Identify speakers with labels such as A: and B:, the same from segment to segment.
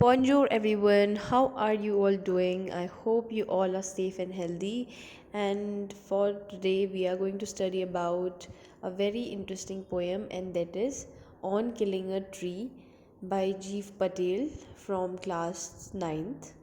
A: Bonjour everyone, how are you all doing? I hope you all are safe and healthy. And for today, we are going to study about a very interesting poem, and that is On Killing a Tree by Jeev Patel from class ninth.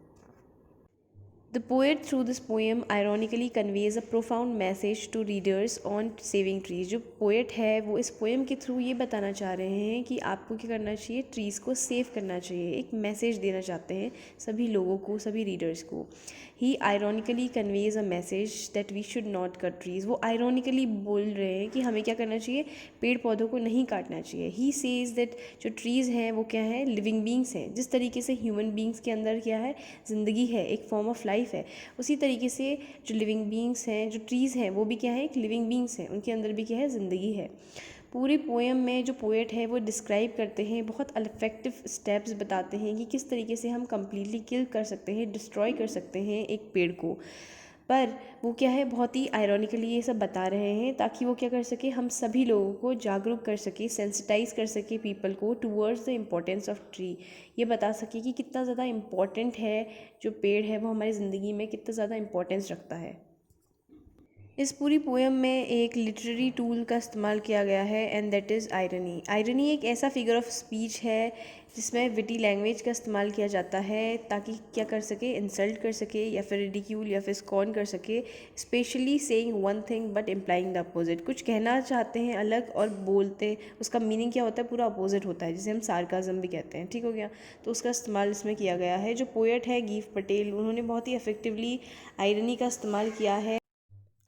A: The poet through this poem ironically conveys a profound message to readers on saving trees. जो poet है वो इस poem के through ये बताना चाह रहे हैं कि आपको क्या करना चाहिए, ट्रीज़ को सेव करना चाहिए, एक मैसेज देना चाहते हैं सभी लोगों को, सभी रीडर्स को. He ironically conveys a message that we should not cut trees. वो आयरॉनिकली बोल रहे हैं कि हमें क्या करना चाहिए, पेड़ पौधों को नहीं काटना चाहिए. ही सेज दैट जो ट्रीज़ हैं वो क्या है, लिविंग बींग्स हैं. जिस तरीके से ह्यूमन बींग्स के अंदर क्या है, ज़िंदगी है, एक फॉर्म ऑफ लाइफ है, उसी तरीके से जो लिविंग बींग्स हैं, जो ट्रीज़ हैं, वो भी क्या है, एक लिविंग बींग्स हैं. उनके अंदर भी क्या है, ज़िंदगी है. पूरी पोएम में जो पोएट है वो डिस्क्राइब करते हैं, बहुत इफेक्टिव स्टेप्स बताते हैं कि किस तरीके से हम कम्प्लीटली किल कर सकते हैं, डिस्ट्रॉय कर सकते हैं एक पेड़ को. पर वो क्या है, बहुत ही आयरॉनिकली ये सब बता रहे हैं ताकि वो क्या कर सके, हम सभी लोगों को जागरूक कर सके, सेंसिटाइज कर सके पीपल को towards the importance of tree. ये बता सके कि कितना ज़्यादा इम्पॉर्टेंट है, जो पेड़ है वो हमारी ज़िंदगी में कितना ज़्यादा इम्पोर्टेंस रखता है. इस पूरी पोएम में एक लिटरेरी टूल का इस्तेमाल किया गया है, and that is irony. Irony एक ऐसा फिगर ऑफ स्पीच है जिसमें विटी लैंग्वेज का इस्तेमाल किया जाता है ताकि क्या कर सके, इंसल्ट कर सके या फिर रिडिक्यूल या फिर स्कॉन कर सके. Specially saying one thing but implying the opposite. कुछ कहना चाहते हैं अलग और बोलते उसका मीनिंग क्या होता है, पूरा अपोजिट होता है, जिसे हम सार्काज़म भी कहते हैं. ठीक हो गया. तो उसका इस्तेमाल इसमें किया गया है. जो पोएट है गीव पटेल, उन्होंने बहुत ही इफेक्टिवली आयरनी का इस्तेमाल किया है,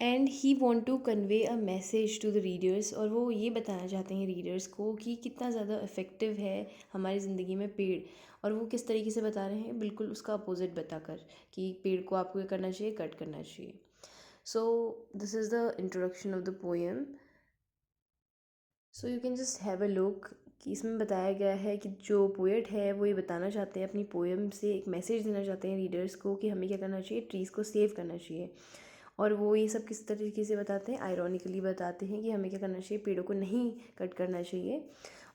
A: and he want to convey a message to the readers. और वो ये बताना चाहते हैं रीडर्स को कि कितना ज़्यादा इफ़ेक्टिव है हमारी ज़िंदगी में पेड़. और वो किस तरीके से बता रहे हैं, बिल्कुल उसका अपोजिट बताकर कि पेड़ को आपको क्या करना चाहिए, कट करना चाहिए. So this is the introduction of the poem. So you can just have a look कि इसमें बताया गया है कि जो पोएट है वो ये बताना चाहते हैं, अपनी पोएम से एक मैसेज देना चाहते हैं रीडर्स को कि हमें क्या करना चाहिए, ट्रीज़ को सेव करना चाहिए. और वो ये सब किस तरीके से बताते हैं, आयरॉनिकली बताते हैं कि हमें क्या करना चाहिए, पेड़ों को नहीं कट करना चाहिए.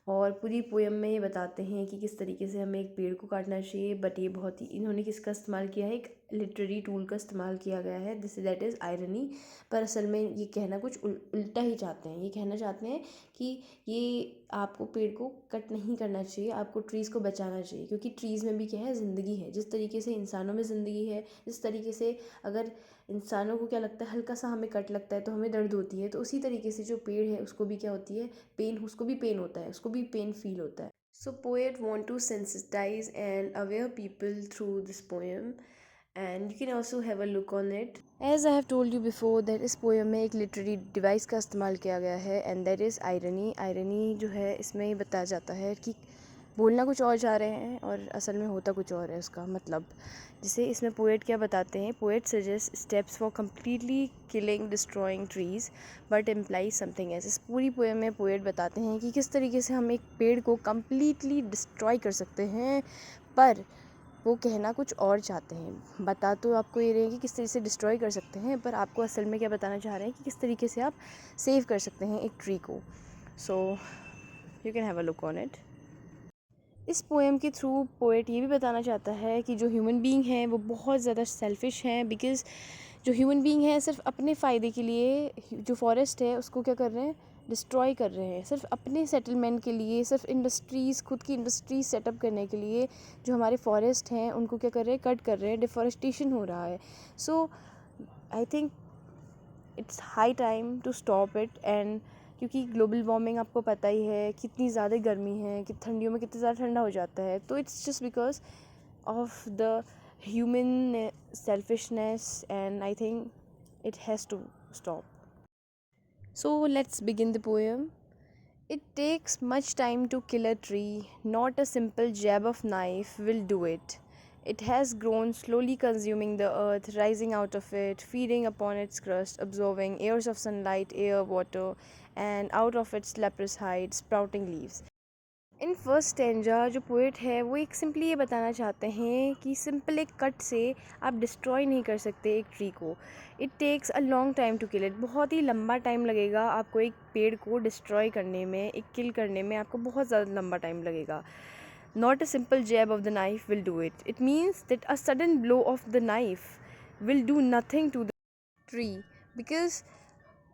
A: और पूरी पोएम में ये बताते हैं कि किस तरीके से हमें एक पेड़ को काटना चाहिए. बट ये बहुत ही, इन्होंने किसका इस्तेमाल किया है, एक लिटरेरी टूल का इस्तेमाल किया गया है, दिस दैट इज़ आयरनी. पर असल में ये कहना कुछ उल्टा ही चाहते हैं. ये कहना चाहते हैं कि ये आपको पेड़ को कट नहीं करना चाहिए, आपको ट्रीज़ को बचाना चाहिए, क्योंकि ट्रीज़ में भी क्या है, ज़िंदगी है. जिस तरीके से इंसानों में ज़िंदगी है, जिस तरीके से अगर इंसानों को क्या लगता है, हल्का सा हमें कट लगता है तो हमें दर्द होती है, तो उसी तरीके से जो पेड़ है उसको भी क्या होती है, पेन, उसको भी पेन होता है, उसको भी पेन फील होता है. So poet want to sensitise and aware people through this poem, and you can also have a look on it. As I have told you before that इस poem में एक literary device का इस्तेमाल किया गया है, and that is irony. Irony जो है इसमें ये बताया जाता है कि बोलना कुछ और चाह रहे हैं और असल में होता कुछ और है उसका मतलब. जिसे इसमें पोएट क्या बताते हैं, poet suggest steps for completely killing destroying trees but imply something else. इस पूरी पोएम में पोएट बताते हैं कि किस तरीके से हम एक पेड़ को कम्प्लीटली डिस्ट्रॉय कर सकते हैं, पर वो कहना कुछ और चाहते हैं. बता तो आपको ये रहे हैं कि किस तरीके से डिस्ट्रॉय कर सकते हैं, पर आपको असल में क्या बताना चाह रहे हैं कि किस तरीके से आप सेव कर सकते हैं एक ट्री को. So you can have a look on it. इस पोएम के थ्रू पोएट ये भी बताना चाहता है कि जो ह्यूमन बीइंग हैं वो बहुत ज़्यादा सेल्फिश हैं, बिकॉज़ जो ह्यूमन बीइंग है सिर्फ अपने फ़ायदे के लिए जो फॉरेस्ट है उसको क्या कर रहे हैं, डिस्ट्रॉय कर रहे हैं, सिर्फ अपने सेटलमेंट के लिए, सिर्फ इंडस्ट्रीज़, खुद की इंडस्ट्रीज सेटअप करने के लिए जो हमारे फॉरेस्ट हैं उनको क्या कर रहे हैं, कट कर रहे हैं, डिफॉरेस्टेशन हो रहा है. So I think it's high time to stop it. And क्योंकि ग्लोबल वार्मिंग आपको पता ही है कितनी ज़्यादा गर्मी है, कि ठंडियों में कितना ज़्यादा ठंडा हो जाता है, तो it's just because of the human selfishness, and I think it has to stop. So let's begin the poem. It takes much time to kill a tree, not a simple jab of knife will do it. It has grown, slowly consuming the earth, rising out of it, feeding upon its crust, absorbing years of sunlight, air, water, and out of its leprous hide, sprouting leaves. In first stanza जो poet है वो एक simply ये बताना चाहते हैं कि simple एक कट से आप डिस्ट्रॉय नहीं कर सकते एक ट्री को. It takes a long time to kill it. बहुत ही लंबा टाइम लगेगा आपको एक पेड़ को डिस्ट्रॉय करने में, एक किल करने में आपको बहुत ज़्यादा लंबा टाइम लगेगा. Not a simple jab of the knife will do it. It means that a sudden blow of the knife will do nothing to the tree, because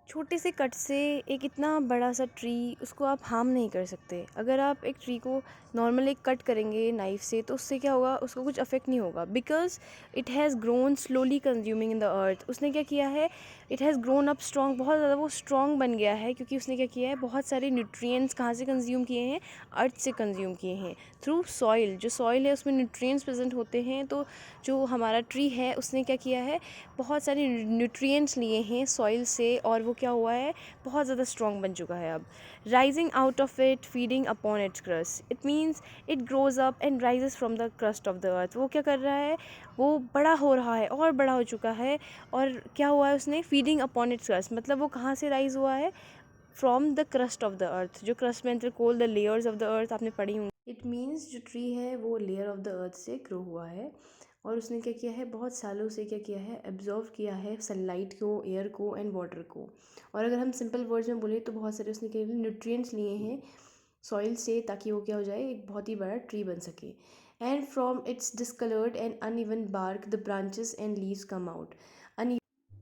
A: छोटे से कट से एक इतना बड़ा सा ट्री, उसको आप हार्म नहीं कर सकते. अगर आप एक ट्री को नॉर्मल एक कट करेंगे नाइफ से तो उससे क्या होगा, उसको कुछ अफेक्ट नहीं होगा, because it has grown slowly consuming in the अर्थ. उसने क्या किया है, it has grown up strong, बहुत ज़्यादा वो स्ट्रॉन्ग बन गया है, क्योंकि उसने क्या किया है, बहुत सारे न्यूट्रिएंट्स कहाँ से कंज्यूम किए हैं, अर्थ से कंज्यूम किए हैं थ्रू सॉइल. जो सॉइल है उसमें न्यूट्रिएंट्स प्रेजेंट होते हैं, तो जो हमारा ट्री है उसने क्या किया है, बहुत सारे न्यूट्रिएंट्स लिए हैं सॉइल से, और वो क्या हुआ है, बहुत ज़्यादा स्ट्रॉन्ग बन चुका है अब. Rising out of it, feeding upon its crust, it means it grows up and rises from the crust of the अर्थ. वो क्या कर रहा है, वो बड़ा हो रहा है और बड़ा हो चुका है. और क्या हुआ है, उसने फीडिंग अपॉन इट्स क्रस्ट, मतलब वो कहाँ से राइज हुआ है, from the crust of the earth. जो क्रस्ट में coal the layers of the earth आपने पढ़ी होंगी. इट मीन्स जो ट्री है वो लेयर ऑफ द अर्थ से ग्रो हुआ है, और उसने क्या किया है, बहुत सालों से क्या किया है, एब्जॉर्व किया है सनलाइट को, एयर को एंड वाटर को. और अगर हम सिंपल वर्ड्स में बोले तो बहुत सारे उसने क्या न्यूट्रिएंट्स लिए हैं सॉइल से, ताकि वो क्या हो जाए, एक बहुत ही बड़ा ट्री बन सके. And from its discoloured and uneven bark the branches and leaves come out.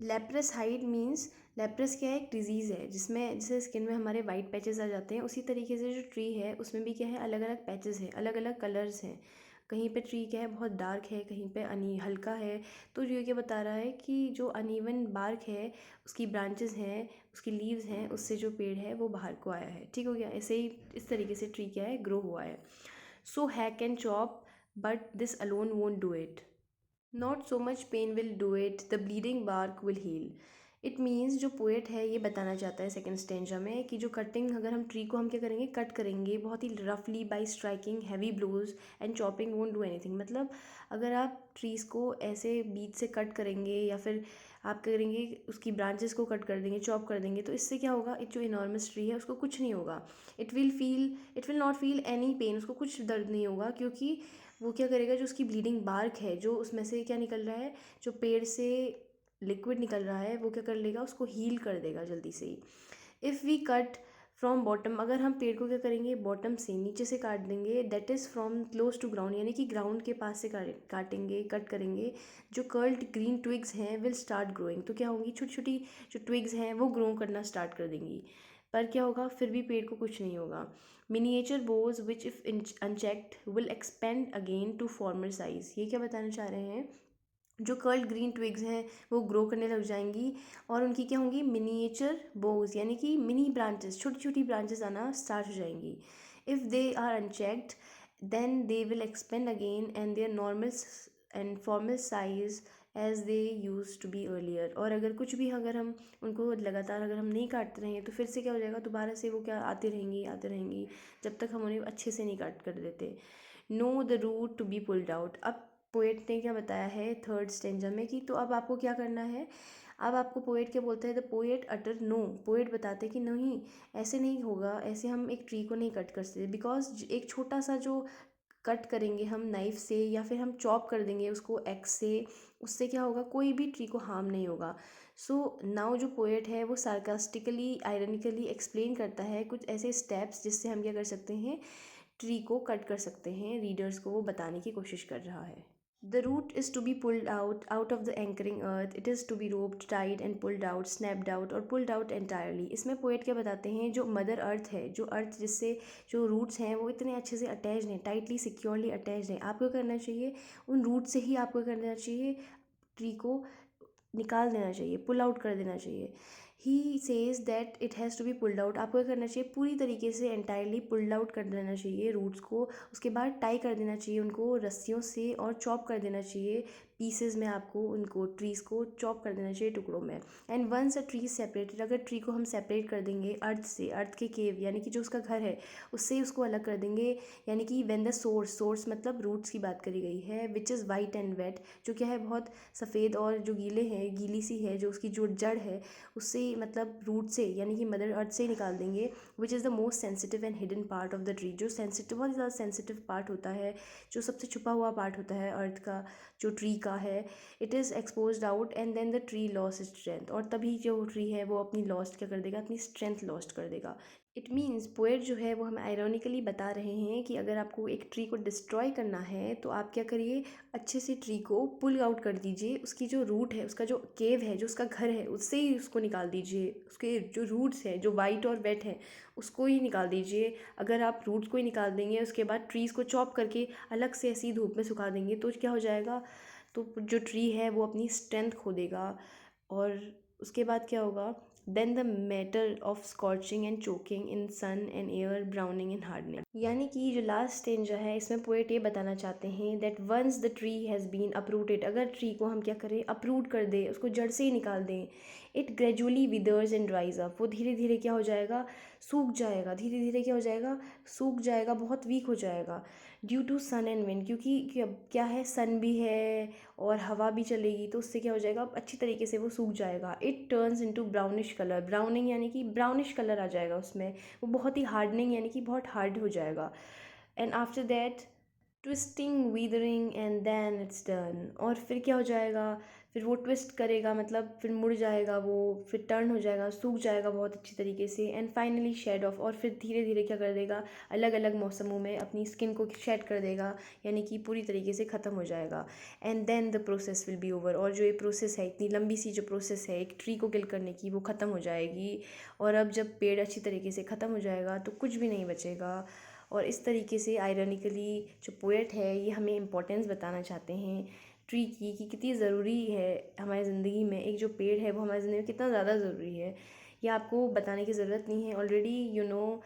A: Leprous hide means, leprous क्या है, एक डिजीज़ है जिसमें जैसे स्किन में हमारे वाइट पैचेस आ जाते हैं, उसी तरीके से जो ट्री है उसमें भी क्या है, अलग अलग पैचेस हैं, अलग अलग कलर्स हैं. कहीं पे ट्री क्या है, बहुत डार्क है, कहीं पे अनी हल्का है. तो ये क्या बता रहा है कि जो अनइवन बार्क है, उसकी ब्रांचेस हैं, उसकी लीव्स हैं, उससे जो पेड़ है वो बाहर को आया है. ठीक हो गया. ऐसे ही इस तरीके से ट्री क्या है, ग्रो हुआ है. So hack and chop, but this alone won't do it. Not so much pain will do it, the bleeding bark will heal. It means जो पोएट है ये बताना चाहता है सेकेंड स्टेंजा में कि जो कटिंग, अगर हम ट्री को हम क्या करेंगे, कट करेंगे बहुत ही रफली by striking heavy blows and chopping won't do anything. मतलब अगर आप ट्रीज़ को ऐसे बीच से कट करेंगे, या फिर आप करेंगे उसकी ब्रांचेस को कट कर देंगे, चॉप कर देंगे, तो इससे क्या होगा, एक जो इनॉर्मस ट्री है उसको कुछ नहीं होगा. It will not feel any pain, उसको कुछ दर्द नहीं होगा, क्योंकि वो क्या करेगा, जो उसकी ब्लीडिंग बार्क है, जो उसमें से क्या निकल रहा है, जो पेड़ से लिक्विड निकल रहा है, वो क्या कर लेगा, उसको हील कर देगा जल्दी से ही. If we cut from bottom, अगर हम पेड़ को क्या करेंगे, बॉटम से नीचे से काट देंगे, that is from close to ground, यानी कि ग्राउंड के पास से काटेंगे, कट करेंगे, जो कर्ल्ड ग्रीन ट्विग्स हैं विल स्टार्ट ग्रोइंग. तो क्या होंगी, छोटी छोटी जो ट्विग्स हैं वो ग्रो करना स्टार्ट कर देंगी. पर क्या होगा, फिर भी पेड़ को कुछ नहीं होगा. Miniature boughs which if unchecked will expand again to former size. ये क्या बताना चाह रहे हैं, जो कर्ल्ड ग्रीन ट्विग्स हैं वो ग्रो करने लग जाएंगी, और उनकी क्या होंगी, मिनिएचर बोज, यानी कि मिनी ब्रांचेस, छोटी छोटी ब्रांचेस आना स्टार्ट हो जाएंगी. If they are unchecked then they will expand again and their normal and formal size as they use to be earlier. और अगर कुछ भी, अगर हम उनको लगातार अगर हम नहीं काटते रहें तो फिर से क्या हो जाएगा, दोबारा से वो क्या आती रहेंगी आती रहेंगी, जब तक हम उन्हें अच्छे से नहीं काट कर देते. No the root to be pulled out. अब पोएट ने क्या बताया है थर्ड स्टेंजा में कि तो अब आपको क्या करना है. अब आपको पोएट क्या बोलता है, the poet utter no, poet बताते हैं कि नहीं, ऐसे नहीं होगा, ऐसे हम एक ट्री को नहीं कट कर सकते, बिकॉज एक छोटा सा जो कट करेंगे हम नाइफ से, या फिर हम चॉप कर देंगे उसको एक्स से, उससे क्या होगा, कोई भी ट्री को हार्म नहीं होगा. सो नाउ जो पोएट है वो सार्कास्टिकली आयरनिकली एक्सप्लेन करता है कुछ ऐसे स्टेप्स जिससे हम क्या कर सकते हैं, ट्री को कट कर सकते हैं. रीडर्स को वो बताने की कोशिश कर रहा है. The root is to be pulled out of the anchoring earth. It is to be roped, tied and pulled out, snapped out और pulled out entirely. इसमें पोएट क्या बताते हैं, जो मदर अर्थ है, जो अर्थ जिससे जो रूट्स हैं वो इतने अच्छे से अटैच हैं, टाइटली सिक्योरली अटैच हैं, आपको करना चाहिए उन रूट से ही आपको करना चाहिए, ट्री को निकाल देना चाहिए, पुल आउट कर देना चाहिए. He says that it has to be pulled out. आपको क्या करना चाहिए, पूरी तरीके से एंटायरली पुल्ड आउट कर देना चाहिए रूट्स को. उसके बाद टाई कर देना चाहिए उनको रस्सियों से, और चॉप कर देना चाहिए पीसेज में, आपको उनको ट्रीज़ को चॉप कर देना चाहिए टुकड़ों में. And once a tree separated, अगर ट्री को हम सेपरेट कर देंगे अर्थ से, अर्थ के केव यानी कि जो उसका घर है उससे उसको अलग कर देंगे, यानी कि व्हेन द सोर्स मतलब रूट्स की बात करी गई है, which is white and wet, जो क्या है बहुत सफ़ेद और जो गीले हैं, गीली सी है जो उसकी जो जड़ है, उससे मतलब रूट से यानी कि मदर अर्थ से ही निकाल देंगे. Which is the most sensitive and hidden part of the tree. जो सेंसिटिव, बहुत ज़्यादा सेंसिटिव पार्ट होता है, जो सबसे छुपा हुआ पार्ट होता है अर्थ का, जो ट्री का है, it is expose out and then the tree loss strength. और तभी जो ट्री है वो अपनी लॉस्ट क्या कर देगा, अपनी स्ट्रेंथ लॉस्ट कर देगा. इट मीन्स पोएट जो है वो हमें आयरॉनिकली बता रहे हैं कि अगर आपको एक ट्री को डिस्ट्रॉय करना है तो आप क्या करिए, अच्छे से ट्री को पुल आउट कर दीजिए, उसकी जो रूट है, उसका जो केव है, जो उसका घर है, उससे ही उसको निकाल दीजिए, उसके जो रूट्स हैं जो वाइट और वेट है उसको ही निकाल दीजिए। अगर आप रूट्स को ही निकाल देंगे, उसके बाद ट्रीज़ को चॉप करके अलग से ऐसी धूप में सुखा देंगे, तो क्या हो जाएगा, तो जो ट्री है वो अपनी स्ट्रेंथ खो देगा। और उसके बाद क्या होगा, then the matter of scorching and choking in sun and air browning and hardening. यानी कि जो लास्ट स्टेंजा है इसमें पोएट ये बताना चाहते हैं that once the tree has been uprooted, अगर ट्री को हम क्या करें, अप्रूट कर दें, उसको जड़ से ही निकाल दें, it gradually withers and ड्राइज up, वो धीरे धीरे क्या हो जाएगा, सूख जाएगा, धीरे धीरे क्या हो जाएगा, सूख जाएगा, बहुत वीक हो जाएगा, due to sun and wind, क्योंकि क्या है, सन भी है और हवा भी चलेगी, तो उससे क्या हो जाएगा, अच्छी तरीके से वो सूख जाएगा। It turns into brownish colour, browning यानी कि ब्राउनिश कलर आ जाएगा उसमें, वो बहुत ही हार्डनिंग यानी कि बहुत हार्ड हो जाएगा। And after that twisting withering and then it's done, और फिर क्या हो जाएगा, फिर वो ट्विस्ट करेगा, मतलब फिर मुड़ जाएगा वो, फिर टर्न हो जाएगा, सूख जाएगा बहुत अच्छी तरीके से, एंड फाइनली शेड ऑफ, और फिर धीरे धीरे क्या कर देगा, अलग अलग मौसमों में अपनी स्किन को शेड कर देगा, यानी कि पूरी तरीके से ख़त्म हो जाएगा। And then the process will be over, और जो ये प्रोसेस है, इतनी लंबी सी जो प्रोसेस है एक ट्री को किल करने की, वो ख़त्म हो जाएगी। और अब जब पेड़ अच्छी तरीके से ख़त्म हो जाएगा तो कुछ भी नहीं बचेगा। और इस तरीके से आयरनिकली जो पोएट है ये हमें इम्पोर्टेंस बताना चाहते हैं ट्री की, कि कितनी ज़रूरी है हमारी ज़िंदगी में, एक जो पेड़ है वो हमारी ज़िंदगी में कितना ज़्यादा ज़रूरी है, ये आपको बताने की ज़रूरत नहीं है, ऑलरेडी यू नो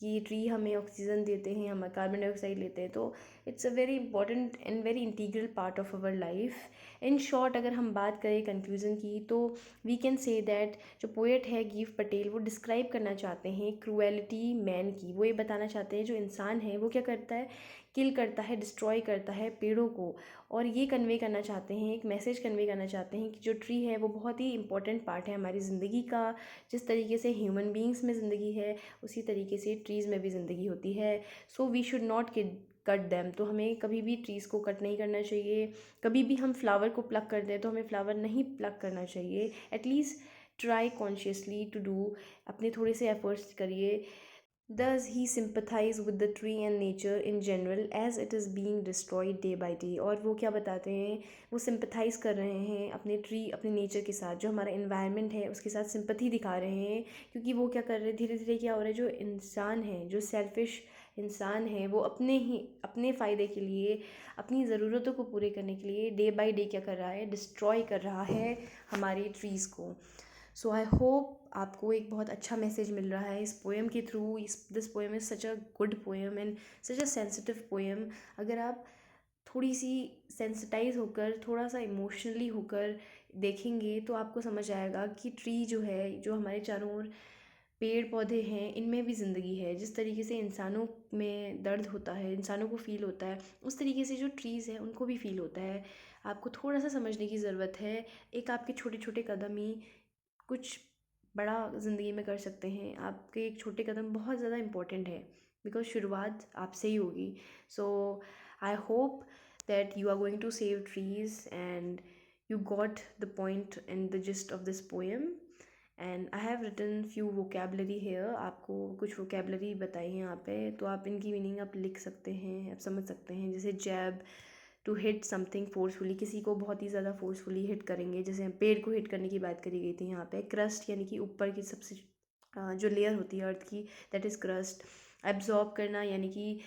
A: कि ट्री हमें ऑक्सीजन देते हैं, हम कार्बन डाइऑक्साइड लेते हैं, तो it's a very important and very integral part of our life. In short अगर हम बात करें कंक्लूज़न की, तो वी कैन से दैट जो पोएट है गीव पटेल, वो डिस्क्राइब करना चाहते हैं क्रूएलिटी मैन की, वो ये बताना चाहते हैं जो इंसान है वो क्या करता है, किल करता है, डिस्ट्रॉय करता है पेड़ों को, और ये कन्वे करना चाहते हैं, एक मैसेज कन्वे करना चाहते हैं कि जो ट्री है वो बहुत ही इंपॉर्टेंट पार्ट है हमारी ज़िंदगी का। जिस तरीके से ह्यूमन बींग्स में ज़िंदगी है उसी तरीके से ट्रीज़ में भी ज़िंदगी होती है। So we should not cut them, तो हमें कभी भी ट्रीज़ को कट नहीं करना चाहिए। कभी भी हम फ्लावर को प्लक कर दें तो हमें फ्लावर नहीं प्लक करना चाहिए, at least try consciously to do, अपने थोड़े से एफर्ट्स करिए। Thus, he sympathized with the tree and nature in general as it is being destroyed day by day। और वो क्या बताते हैं, वो सिंपथाइज़ कर रहे हैं अपने ट्री, अपने नेचर के साथ, जो हमारा इन्वायरमेंट है उसके साथ सिंपथी दिखा रहे हैं, क्योंकि वो क्या कर रहे हैं, धीरे धीरे क्या हो रहा है, जो इंसान है, जो सेल्फिश इंसान है, वो अपने फ़ायदे के लिए, अपनी ज़रूरतों को पूरे करने के लिए डे बाई डे क्या कर रहा है, डिस्ट्रॉय कर रहा है हमारे ट्रीज़ को। सो आई होप आपको एक बहुत अच्छा मैसेज मिल रहा है इस पोएम के थ्रू। इस this poem is such a good poem and such a sensitive poem. अगर आप थोड़ी सी सेंसिटाइज होकर, थोड़ा सा इमोशनली होकर देखेंगे तो आपको समझ आएगा कि ट्री जो है, जो हमारे चारों ओर पेड़ पौधे हैं, इनमें भी ज़िंदगी है। जिस तरीके से इंसानों में दर्द होता है, इंसानों को फ़ील होता है, उस तरीके से जो ट्रीज़ हैं उनको भी फ़ील होता है। आपको थोड़ा सा समझने की ज़रूरत है। एक आपके छोटे छोटे कदम ही कुछ बड़ा ज़िंदगी में कर सकते हैं। आपके एक छोटे कदम बहुत ज़्यादा इम्पोर्टेंट है, बिकॉज़ शुरुआत आपसे ही होगी। So I hope that you are going to save trees and you got the point and the gist of this poem, and I have written few vocabulary here। आपको कुछ vocabulary बताई है यहाँ पे, तो आप इनकी मीनिंग आप लिख सकते हैं, आप समझ सकते हैं। जैसे जैब, टू हिट समथिंग फोर्सफुली, किसी को बहुत ही ज़्यादा फोर्सफुली हिट करेंगे, जैसे हम पेड़ को हिट करने की बात करी गई थी यहाँ पे। क्रस्ट यानी कि ऊपर की सबसे जो लेयर होती है अर्थ की, दैट इज़ क्रस्ट। एब्जॉर्ब करना यानी कि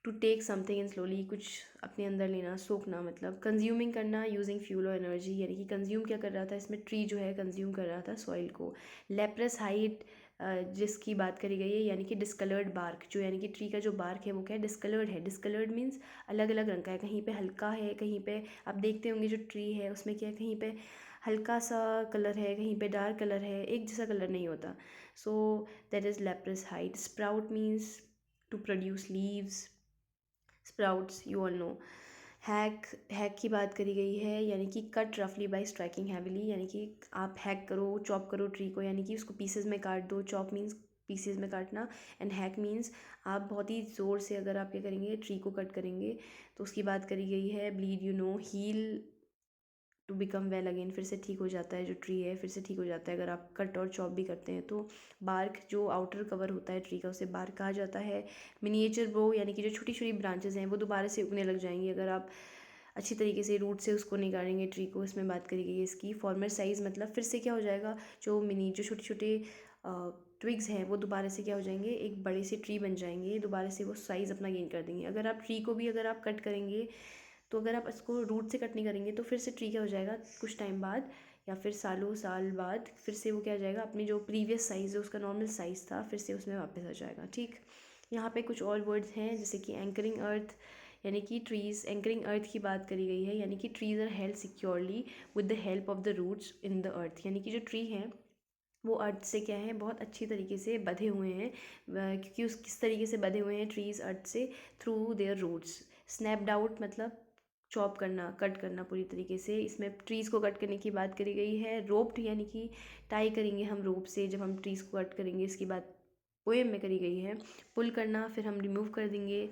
A: to take something in slowly, कुछ अपने अंदर लेना, सोखना मतलब। कंज्यूमिंग करना यूजिंग फ्यूल और एनर्जी, यानी कि कंज्यूम क्या कर रहा था इसमें, ट्री जो है कंज्यूम कर रहा था सॉइल को। लेप्रस हाइट जिसकी बात करी गई है, यानी कि डिस्कलर्ड बार्क, जो यानी कि ट्री का जो बार्क है वो क्या है, डिस्कलर्ड है। डिस्कलर्ड मीन्स अलग अलग रंग का है, कहीं पे हल्का है, कहीं पे आप देखते होंगे जो ट्री है उसमें क्या है, कहीं पे हल्का सा कलर है, कहीं पे डार्क कलर है, एक जैसा कलर नहीं होता। So that is leprous hide. Sprout means to produce leaves, sprouts you all know. Hack, hack की बात करी गई है, यानी कि कट रफली बाय स्ट्राइकिंग हैविली, यानी कि आप हैक करो, चॉप करो ट्री को, यानी कि उसको पीसेज में काट दो। चॉप मीन्स पीसेज में काटना, एंड हैक मीन्स आप बहुत ही ज़ोर से अगर आप क्या करेंगे, ट्री को कट करेंगे, तो उसकी बात करी गई है। Bleed you know, heal to become well again, फिर से ठीक हो जाता है, जो ट्री है फिर से ठीक हो जाता है अगर आप कट और चॉप भी करते हैं तो। बार्क जो आउटर कवर होता है ट्री का उसे बार्क कहा जाता है। मिनिएचर ग्रो यानी कि जो छोटी छोटी ब्रांचेस हैं वो दोबारा से उगने लग जाएंगी अगर आप अच्छी तरीके से रूट से उसको निकालेंगे ट्री को। इसमें बात करी गई है इसकी। फॉर्मर साइज़ मतलब फिर से क्या हो जाएगा, जो छोटे छोटे ट्विग्स हैं वो दोबारा से क्या हो जाएंगे, एक बड़े से ट्री बन जाएंगे, दोबारा से वो साइज़ अपना गेन कर देंगे। अगर आप ट्री को भी अगर आप कट करेंगे तो अगर आप इसको रूट से कट नहीं करेंगे तो फिर से ट्री क्या हो जाएगा, कुछ टाइम बाद या फिर सालों साल बाद फिर से वो क्या हो जाएगा, अपनी जो प्रीवियस साइज़ है उसका नॉर्मल साइज़ था फिर से उसमें वापस आ जाएगा। ठीक, यहाँ पे कुछ और वर्ड्स हैं जैसे कि एंकरिंग अर्थ, यानी कि ट्रीज़ एंकरिंग अर्थ की बात करी गई है, यानी कि trees are held securely with the help of the roots in the earth, यानी कि जो ट्री हैं वो अर्थ से क्या है, बहुत अच्छी तरीके से बधे हुए हैं। क्योंकि उस किस तरीके से बधे हुए हैं ट्रीज़ अर्थ से, through their roots. Snapped out मतलब चॉप करना, कट करना पूरी तरीके से। इसमें ट्रीज़ को कट करने की बात करी गई है। रोप्ड यानी कि टाई करेंगे हम रोप से जब हम ट्रीज़ को कट करेंगे, इसकी बात पोएम में करी गई है। पुल करना फिर हम रिमूव कर देंगे।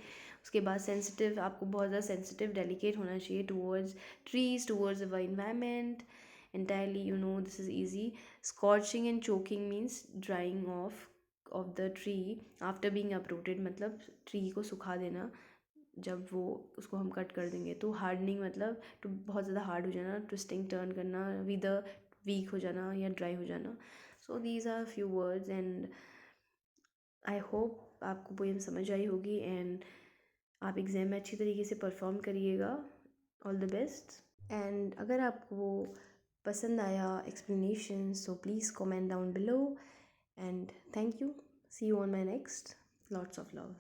A: उसके बाद सेंसिटिव, आपको बहुत ज़्यादा सेंसिटिव डेलिकेट होना चाहिए towards trees, towards the environment entirely, you know this is easy. Scorching and choking means drying off of the tree after being uprooted, मतलब ट्री को सुखा देना जब वो उसको हम कट कर देंगे। तो हार्डनिंग मतलब टू बहुत ज़्यादा हार्ड हो जाना, ट्विस्टिंग टर्न करना, विदर वीक हो जाना या ड्राई हो जाना। So these are few words and I hope आपको पोएम समझ आई होगी एंड आप एग्ज़ाम में अच्छी तरीके से परफॉर्म करिएगा। All the best. एंड अगर आपको पसंद आया explanation so please comment down below and thank you. See you on my next. Lots of love.